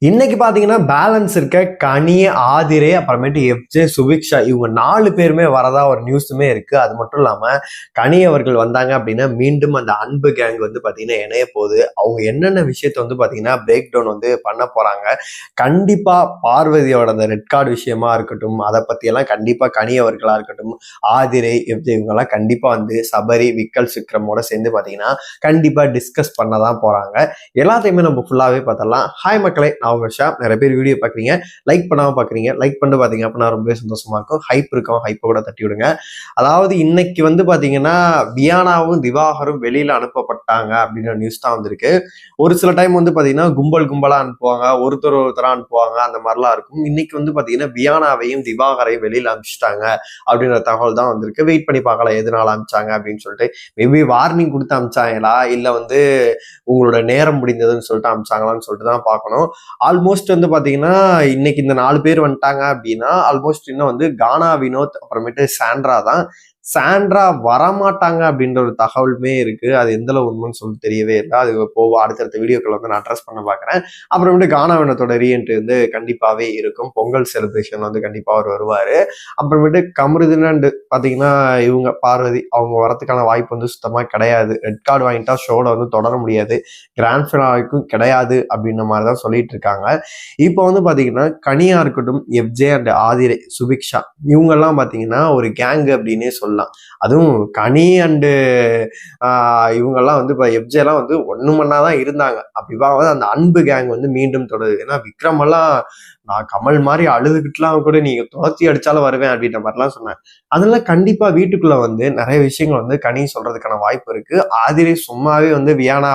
இன்னைக்கு பாத்தீங்கன்னா பேலன்ஸ் இருக்க கனி, ஆதிரே, அப்புறமேட்டு எஃப்ஜே, சுபிக்ஷா இவங்க 4 பேருமே வரதா ஒரு நியூஸுமே இருக்கு. அது மட்டும் இல்லாம கனி அவர்கள் வந்தாங்க அப்படின்னா மீண்டும் அந்த அன்பு கேங் வந்து பாத்தீங்கன்னா இணைய போகுது. அவங்க என்னென்ன விஷயத்த வந்து பாத்தீங்கன்னா பிரேக் டவுன் வந்து பண்ண போறாங்க. கண்டிப்பா பார்வதியோட அந்த ரெட் கார்டு விஷயமா இருக்கட்டும், அதை பத்தி எல்லாம் கண்டிப்பா கனி அவர்களா இருக்கட்டும், ஆதிரே, எஃப்ஜே இவங்க எல்லாம் கண்டிப்பா வந்து சபரி, விக்கல், விக்ரமோட சேர்ந்து பாத்தீங்கன்னா கண்டிப்பா டிஸ்கஸ் பண்ணதான் போறாங்க. எல்லாத்தையுமே நம்ம ஃபுல்லாவே பார்த்தலாம். ஹாய் மக்களே, நான் உங்க ஷாப். நிறைய பேர் வீடியோ பார்க்குறீங்க, லைக் பண்ணாமல் பார்க்குறீங்க. லைக் பண்ணிட்டு பார்த்தீங்க அப்படின்னா ரொம்பவே சந்தோஷமா இருக்கும். ஹைப் இருக்கும், ஹைப்பை கூட தட்டி விடுங்க. அதாவது இன்னைக்கு வந்து பார்த்தீங்கன்னா வியானாவும் திவாகரும் வெளியில அனுப்பப்பட்டாங்க அப்படின்ற நியூஸ் தான் வந்திருக்கு. ஒரு சில டைம் வந்து பார்த்தீங்கன்னா கும்பலா அனுப்புவாங்க, ஒருத்தரா அனுப்புவாங்க, அந்த மாதிரிலாம் இருக்கும். இன்னைக்கு வந்து பார்த்தீங்கன்னா வியானாவையும் திவாகரையும் வெளியில அனுப்பிச்சிட்டாங்க அப்படின்ற தகவல் தான் வந்திருக்கு. வெயிட் பண்ணி பார்க்கலாம் எதனால அனுப்பிச்சாங்க அப்படின்னு சொல்லிட்டு. மேபி வார்னிங் கொடுத்து அனுப்பிச்சாங்களா, இல்லை வந்து உங்களோட நேரம் முடிந்ததுன்னு சொல்லிட்டு அனுப்பிச்சாங்களான்னு சொல்லிட்டு தான் பார்க்கணும். ஆல்மோஸ்ட் வந்து பாத்தீங்கன்னா இன்னைக்கு இந்த 4 பேர் வந்துட்டாங்க அப்படின்னா ஆல்மோஸ்ட் இன்னும் வந்து கானா, வினோத், அப்புறமேட்டு சாண்ட்ரா தான். சாண்ட்ரா வரமாட்டாங்க அப்படின்ற ஒரு தகவலுமே இருக்கு. அது எந்த அளவு உண்மைன்னு சொல்லி தெரியவே இல்லை. அது போக அடுத்தடுத்த வீடியோக்கள் வந்து நான் அட்ரஸ் பண்ண பாக்குறேன். அப்புறமேட்டு கானா வினோத்தோட ரீஎன்ட்ரி வந்து கண்டிப்பாவே இருக்கும். பொங்கல் செலிப்ரேஷன் வந்து கண்டிப்பா அவர் வருவாரு. அப்புறமேட்டு கமருதின்னு பாத்தீங்கன்னா இவங்க பார்வதி அவங்க வரதுக்கான வாய்ப்பு வந்து சுத்தமா கிடையாது. ரெட் கார்டு வாங்கிட்டா ஷோல வந்து தொடர முடியாது, கிராண்ட் ஃபினாலேக்கும் கிடையாது அப்படின்ற மாதிரிதான் சொல்லிட்டு இருக்காங்க. இப்போ வந்து பாத்தீங்கன்னா கனியா இருக்கட்டும், எஃப்ஜே அண்ட் ஆதிரே, சுபிக்ஷா இவங்கெல்லாம் பாத்தீங்கன்னா ஒரு கேங் அப்படின்னே சொல்லலாம். அதுவும் கனி அண்டு இவங்கெல்லாம் வந்து இப்போ எஃப்ஜே எல்லாம் வந்து ஒண்ணு மண்ணாதான் இருந்தாங்க. அப்படி பார்க்கும்போது அந்த அன்பு கேங் வந்து மீண்டும் தொடருது. ஏன்னா விக்ரம் எல்லாம் நான் கமல் மாதிரி அழுதுகிட்டுலாம் கூட நீங்க துரத்தி அடிச்சாலும் வருவேன் அப்படின்ற மாதிரிலாம் சொன்னேன். அதெல்லாம் கண்டிப்பா வீட்டுக்குள்ள வந்து நிறைய விஷயங்கள் வந்து கனி சொல்றதுக்கான வாய்ப்பு இருக்கு. ஆதிரே சும்மாவே வந்து வியானா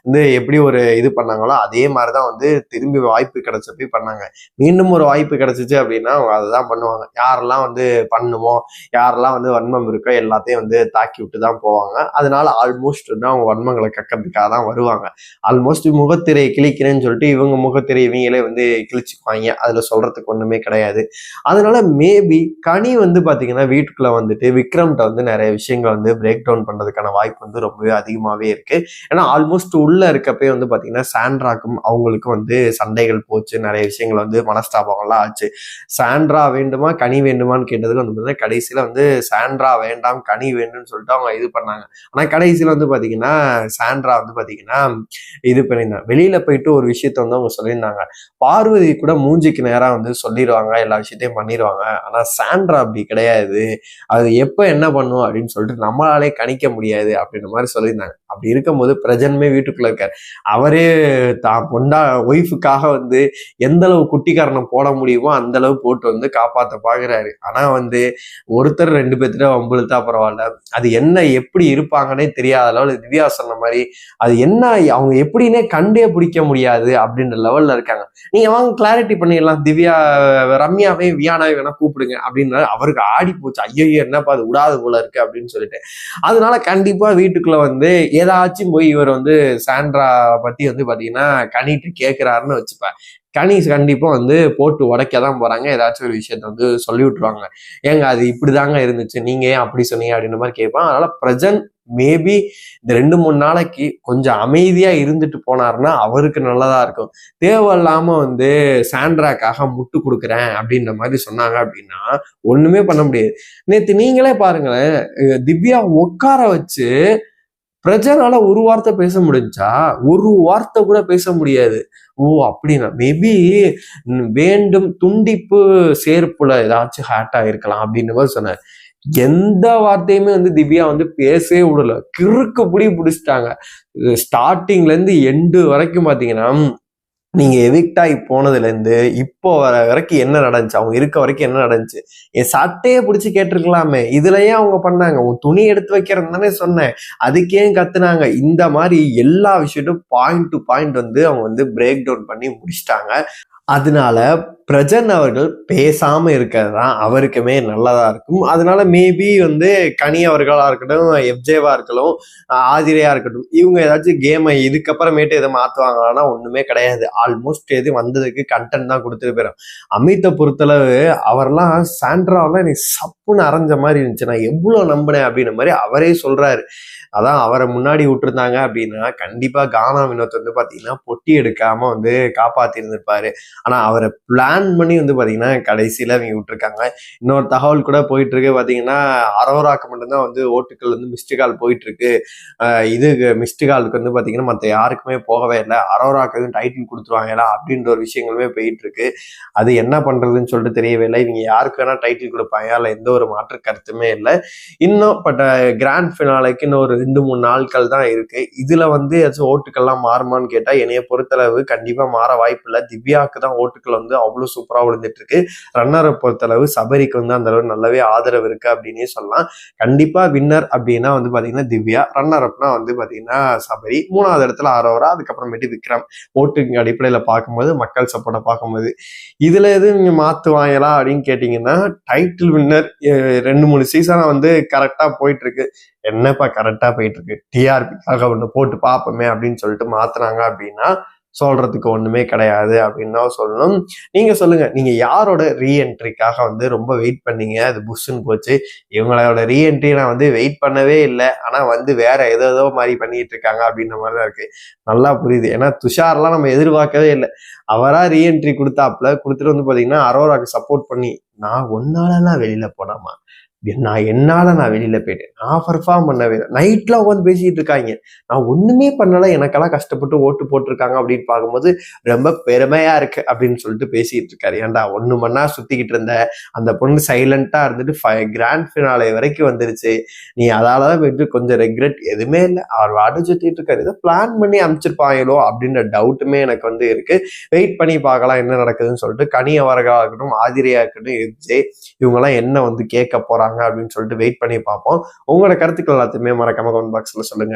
வந்து எப்படி ஒரு இது பண்ணாங்களோ அதே மாதிரிதான் வந்து திரும்பி வாய்ப்பு கிடைச்சப்ப பண்ணாங்க. மீண்டும் ஒரு வாய்ப்பு கிடைச்சிச்சு அப்படின்னா அவங்க அதுதான் பண்ணுவாங்க. யாரெல்லாம் வந்து பண்ணுமோ, யாரெல்லாம் வந்து வன்மம் இருக்கோ எல்லாத்தையும் வந்து தாக்கி விட்டு தான் போவாங்க. அதனால ஆல்மோஸ்ட் வந்து அவங்க வன்மங்களை கக்கிறதுக்காக தான் வருவாங்க. ஆல்மோஸ்ட் முகத்திரையை கிழிக்கிறேன்னு சொல்லிட்டு இவங்க முகத்திரை இவங்களே வந்து கிழிச்சுக்குவாங்க. அதுல சொல்றதுக்கு ஒண்ணுமே கிடையாது. அதனால மேபி கனி வந்து பாத்தீங்கன்னா வீட்டுக்குள்ள வந்துட்டு விக்ரம்கிட்ட வந்து நிறைய விஷயங்கள் வந்து பிரேக் டவுன் பண்றதுக்கான வாய்ப்பு வந்து ரொம்பவே அதிகமாவே இருக்கு. ஏன்னா ஆல்மோஸ்ட் உள்ள இருக்கப்பே வந்து பாத்தீங்கன்னா சாண்ட்ராக்கும் அவங்களுக்கும் வந்து சண்டைகள் போச்சு, நிறைய விஷயங்கள் வந்து மனஸ்தாபங்கள்லாம் ஆச்சு. சாண்ட்ரா வேண்டுமா கனி வேண்டுமான்னு கேட்டதுக்கு வந்து கடைசியில வந்து சாண்ட்ரா வேண்டாம் கனி வேண்டும்னு சொல்லிட்டு அவங்க இது பண்ணாங்க. ஆனா கடைசியில வந்து பாத்தீங்கன்னா சாண்ட்ரா வந்து பாத்தீங்கன்னா இது பண்ணியிருந்தாங்க. வெளியில போயிட்டு ஒரு விஷயத்த வந்து அவங்க சொல்லியிருந்தாங்க. பார்வதி கூட மூஞ்சிக்கு நேரா வந்து சொல்லிடுவாங்க, எல்லா விஷயத்தையும் பண்ணிடுவாங்க. ஆனா சாண்ட்ரா அப்படி கிடையாது. அது எப்ப என்ன பண்ணும் அப்படின்னு சொல்லிட்டு நம்மளாலே கணிக்க முடியாது அப்படின்ற மாதிரி சொல்லியிருந்தாங்க. அப்படி இருக்கும்போது பிரஜன்மே வீட்டுக்குள்ள இருக்காரு. அவரே தான் ஒய்ஃபுக்காக வந்து எந்த அளவு குட்டிக்காரணம் போட முடியுமோ அந்த அளவு போட்டு வந்து காப்பாற்ற பாக்குறாரு. ஆனா வந்து ஒருத்தர் 2 பேர்த்திட்ட வம்புழுத்தா பரவாயில்ல, அது என்ன எப்படி இருப்பாங்கன்னே தெரியாத அளவுல திவ்யா சொன்ன மாதிரி அது என்ன அவங்க எப்படின்னே கண்டே பிடிக்க முடியாது அப்படின்ற லெவல்ல இருக்காங்க. நீங்க வாங்க கிளாரிட்டி பண்ணிடலாம், திவ்யா ரம்யாவே வியானாவே வேணா கூப்பிடுங்க அப்படின்னு அவருக்கு ஆடி போச்சு. ஐயோ என்னப்பா அது விடாது போல இருக்கு அப்படின்னு சொல்லிட்டு. அதனால கண்டிப்பா வீட்டுக்குள்ள வந்து ஏதாச்சும் போய் இவர் வந்து சாண்ட்ரா பத்தி வந்து பாத்தீங்கன்னா கனிட்டு கேட்கிறாருன்னு வச்சுப்பேன். கனி கண்டிப்பா வந்து போட்டு உடைக்கதான் போறாங்க. ஏதாச்சும் ஒரு விஷயத்த வந்து சொல்லி விட்டுருவாங்க. ஏங்க அது இப்படிதாங்க இருந்துச்சு, நீங்க ஏன் அப்படி சொன்னீங்க அப்படின்ற மாதிரி கேட்பான். அதனால பிரஜன் மேபி இந்த 2-3 நாளைக்கு கொஞ்சம் அமைதியா இருந்துட்டு போனாருன்னா அவருக்கு நல்லதா இருக்கும். தேவையில்லாம வந்து சாண்ட்ராக்காக முட்டு கொடுக்குறேன் அப்படின்ற மாதிரி சொன்னாங்க அப்படின்னா ஒண்ணுமே பண்ண முடியாது. நேத்து நீங்களே பாருங்களேன், திவ்யா உட்கார வச்சு பிரஜனால ஒரு வார்த்தை பேச முடிஞ்சா, ஒரு வார்த்தை கூட பேச முடியாது. ஓ அப்படின்னா மேபி வேண்டும் துண்டிப்பு சேர்ப்புல ஏதாச்சும் ஹேட் ஆகிருக்கலாம் அப்படின்னு மாதிரி சொன்னார். எந்த வார்த்தையுமே வந்து திவ்யா வந்து பேசவே விடல. கிறுக்கு பிடிச்சிட்டாங்க. ஸ்டார்டிங்ல இருந்து எண்டு வரைக்கும் பாத்தீங்கன்னா நீங்க எவிக்ட் ஆகி போனதுல இருந்து இப்போ வரைக்கும் என்ன நடந்துச்சு, அவங்க இருக்க வரைக்கும் என்ன நடந்துச்சு, என் சட்டையை பிடிச்சி கேட்டிருக்கலாமே, இதுலயே அவங்க பண்ணாங்க, உன் துணி எடுத்து வைக்கிறது தானே சொன்னேன், அதுக்கே கத்துனாங்க. இந்த மாதிரி எல்லா விஷயத்தையும் பாயிண்ட் டு பாயிண்ட் வந்து அவங்க வந்து பிரேக் டவுன் பண்ணி முடிச்சிட்டாங்க. அதனால பிரஜன் அவர்கள் பேசாம இருக்கிறது தான் அவருக்குமே நல்லதா இருக்கும். அதனால மேபி வந்து கனி அவர்களா இருக்கட்டும், எஃப்ஜேவா இருக்கட்டும், ஆதிரையா இருக்கட்டும், இவங்க ஏதாச்சும் கேமை இதுக்கப்புறமேட்டு எதை மாத்துவாங்களான்னா ஒண்ணுமே கிடையாது. ஆல்மோஸ்ட் எது வந்ததுக்கு கண்டென்ட் தான் கொடுத்துட்டு போயிடும். அமித்தை பொறுத்தளவு அவர்லாம் சாண்ட்ராவெல்லாம் எனக்கு சப்புன்னு அரைஞ்ச மாதிரி இருந்துச்சு. நான் எவ்வளவு நம்பினேன் அப்படின்ற மாதிரி அவரே சொல்றாரு. அதான் அவரை முன்னாடி விட்டுருந்தாங்க அப்படின்னா கண்டிப்பா கானா வினோத் வந்து பாத்தீங்கன்னா பொட்டி எடுக்காம வந்து காப்பாத்தி இருந்திருப்பாரு. ஆனா அவரை பிளான் பண்ணி வந்து பாத்தீங்கன்னா கடைசியில அவங்க விட்டுருக்காங்க. இன்னொரு தகவல் கூட போயிட்டு இருக்கு பாத்தீங்கன்னா, அரோராக்கு மட்டும்தான் வந்து ஓட்டுக்கள் வந்து மிஸ்டு கால் போயிட்டு இருக்கு. இது மிஸ்டு காலுக்கு வந்து பாத்தீங்கன்னா மத்த யாருக்குமே போகவே இல்லை. அரோராக்கு எதுவும் டைட்டில் கொடுத்துருவாங்களா அப்படின்ற ஒரு விஷயங்களுமே போயிட்டு இருக்கு. அது என்ன பண்றதுன்னு சொல்லிட்டு தெரியவே இல்லை. இவங்க யாருக்கு வேணா டைட்டில் கொடுப்பாங்க, அதுல எந்த ஒரு மாற்று கருத்துமே இல்லை. இன்னும் பட் கிராண்ட் ஃபினாலைக்கு இன்னும் ஒரு 2-3 நாட்கள் தான் இருக்கு. இதுல வந்து ஏதாச்சும் ஓட்டுக்கள்லாம் மாறுமான்னு கேட்டா என்னைய பொறுத்தளவு கண்டிப்பா மாற வாய்ப்பு இல்லை. திவ்யாவுக்கு தான் ஓட்டுக்கள் வந்து அவ்வளவு சூப்பரா விழுந்துட்டு இருக்கு. ரன்னரை பொறுத்தளவு சபரிக்கு வந்து அந்த அளவு நல்லாவே ஆதரவு இருக்கு அப்படின்னே சொல்லலாம். கண்டிப்பா வின்னர் அப்படின்னா வந்து பாத்தீங்கன்னா திவ்யா, ரன்னர் அப்னா வந்து பாத்தீங்கன்னா சபரி, 3வது இடத்துல அரோரா, அதுக்கப்புறமேட்டு விக்ரம். ஓட்டுக்கு அடிப்படையில பார்க்கும்போது, மக்கள் சப்போர்ட்டை பார்க்கும்போது இதுல எதுவும் நீங்க மாத்துவாங்களா அப்படின்னு கேட்டீங்கன்னா, டைட்டில் வின்னர் 2-3 சீசனா வந்து கரெக்டா போயிட்டு இருக்கு. என்னப்பா கரெக்டா போயிட்டு இருக்கு, டிஆர்பிக்காக ஒண்ணு போட்டு பார்ப்போமே அப்படின்னு சொல்லிட்டு மாத்துனாங்க அப்படின்னா சொல்றதுக்கு ஒண்ணுமே கிடையாது அப்படின்னு தான் சொல்லணும். நீங்க சொல்லுங்க, நீங்க யாரோட ரீஎன்ட்ரிக்காக வந்து ரொம்ப வெயிட் பண்ணீங்க, அது புஷ்ன்னு போச்சு. இவங்களோட ரீஎன்ட்ரி நான் வந்து வெயிட் பண்ணவே இல்லை, ஆனா வந்து வேற ஏதோ மாதிரி பண்ணிட்டு இருக்காங்க அப்படின்ற மாதிரிதான் இருக்கு. நல்லா புரியுது. ஏன்னா துஷார்லாம் நம்ம எதிர்பார்க்கவே இல்லை. அவரா ரீஎன்ட்ரி கொடுத்துட்டு வந்து பாத்தீங்கன்னா அரோராக்கு சப்போர்ட் பண்ணி, நான் ஒன்னாலலாம் வெளியில போனாமா, நான் வெளியில போயிட்டேன், நான் பர்ஃபார்ம் பண்ணவே இல்லை, நைட்ல உட்காந்து பேசிட்டு இருக்காங்க, நான் ஒண்ணுமே பண்ணல, எனக்கெல்லாம் கஷ்டப்பட்டு ஓட்டு போட்டிருக்காங்க அப்படின்னு பார்க்கும்போது ரொம்ப பெருமையா இருக்கு அப்படின்னு சொல்லிட்டு பேசிட்டு இருக்காரு. ஏன்டா 1 மணி நேரம் சுத்திக்கிட்டு இருந்த அந்த பொண்ணு சைலண்டா இருந்துட்டு கிராண்ட் ஃபினாலே வரைக்கும் வந்துருச்சு, நீ அதாலதான் போயிட்டு கொஞ்சம் ரெக்ரெட் எதுவுமே இல்லை, அவர் வாட்டு சுத்திட்டு இருக்காரு, ஏதோ பிளான் பண்ணி அமைச்சிருப்பாங்களோ அப்படின்ற டவுட்டுமே எனக்கு வந்து இருக்கு. வெயிட் பண்ணி பார்க்கலாம் என்ன நடக்குதுன்னு சொல்லிட்டு. கனி அவர்களா இருக்கட்டும், ஆதிரியா இருக்கட்டும், எஃப்ஜே, இவங்கெல்லாம் என்ன வந்து கேட்க போறாங்க அப்படின்னு சொல்லிட்டு வெயிட் பண்ணி பார்ப்போம். உங்களோட கருத்துக்கள் எல்லாத்தையுமே மறக்காம கமெண்ட் பாக்ஸ்ல சொல்லுங்க.